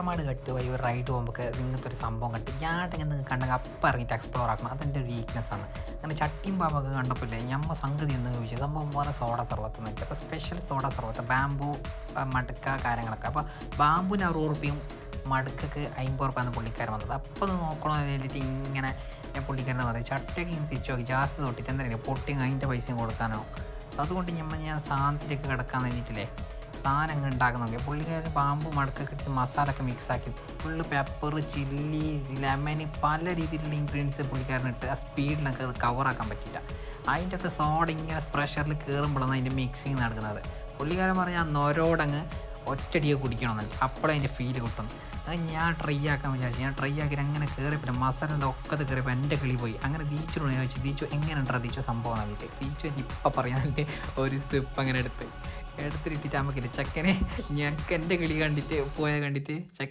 ഒരുപാട് കട്ട് പോയി ഒരു റൈഡ് പോകുമ്പോൾ ഇങ്ങനത്തെ ഒരു സംഭവം കണ്ട് ഞാട്ടിങ്ങനെ നിങ്ങൾക്ക് കണ്ടെങ്കിൽ അപ്പം ഇറങ്ങിയിട്ട് എക്സ്പ്ലോർ ആക്കണം. അതെൻ്റെ ഒരു വീക്ക്നെസ്സാണ്. അങ്ങനെ ചട്ടിയും പാമ്പൊക്കെ കണ്ടപ്പോൾ ഞമ്മ സംഗതി എന്ന് ചോദിച്ചത് സംഭവം പോലെ സോഡ സർവത്ത് നോക്കി. അപ്പോൾ സ്പെഷ്യൽ സോഡ സർവത്ത് ബാമ്പു മടുക്ക കാര്യങ്ങളൊക്കെ. അപ്പോൾ ബാമ്പുവിന് 60 മടുക്കക്ക് 50 പുള്ളിക്കാരൻ വന്നത്. അപ്പോൾ അത് നോക്കണമെന്ന് വേണ്ടിയിട്ട് ഇങ്ങനെ ഞാൻ പുള്ളിക്കാരനെ പറയും ചട്ടയൊക്കെ ഇങ്ങനെ തിരിച്ചു നോക്കി ജാസ്തി തൊട്ടിട്ട് എന്തായാലും പൊട്ടിങ് അതിൻ്റെ പൈസയും കൊടുക്കാനോ. അതുകൊണ്ട് ഞാൻ സാധനത്തിലേക്ക് കിടക്കാൻ വേണ്ടിയിട്ടില്ലേ സാധനം ഉണ്ടാക്കാൻ നോക്കി. പുള്ളിക്കാരൻ പാമ്പ് മടക്കൊക്കെ ഇട്ട് മസാലയൊക്കെ മിക്സാക്കി ഫുള്ള് പെപ്പർ ചില്ലി ലെമന് പല രീതിയിലുള്ള ഇൻഗ്രീഡിയൻസ് പുള്ളിക്കാരനിട്ട് ആ സ്പീഡിലൊക്കെ അത് കവറാക്കാൻ പറ്റിയില്ല. അതിൻ്റെ ഒക്കെ സോഡ ഇങ്ങനെ പ്രഷറിൽ കയറുമ്പോഴാണ് അതിൻ്റെ മിക്സിങ് നടക്കുന്നത്. പുള്ളിക്കാരൻ പറഞ്ഞാൽ നൊരോടങ്ങ് ഒറ്റടിയെ കുടിക്കണമെന്നുണ്ട് അപ്പോഴേ അതിൻ്റെ ഫീല് കിട്ടും. അത് ഞാൻ ട്രൈ ആക്കാൻ വിചാരിച്ചു. ഞാൻ ട്രൈ ആക്കി അങ്ങനെ കയറിയപ്പോൾ മസാല ഒക്കത്ത് കയറിയപ്പോൾ എൻ്റെ കിളി പോയി. അങ്ങനെ തീച്ചോട് ചോദിച്ചു തീച്ചു എങ്ങനെ ഉണ്ടോ തീച്ചു സംഭവം ആക്കിയിട്ട് തീച്ചു ഇപ്പം പറയാനിട്ട് ഒരു സിപ്പ് അങ്ങനെ എടുത്തിട്ടിട്ട് നമുക്കില്ല ചെക്കനെ ഞങ്ങൾക്ക് എൻ്റെ കിളി കണ്ടിട്ട് പോയ കണ്ടിട്ട് ചെക്കൻ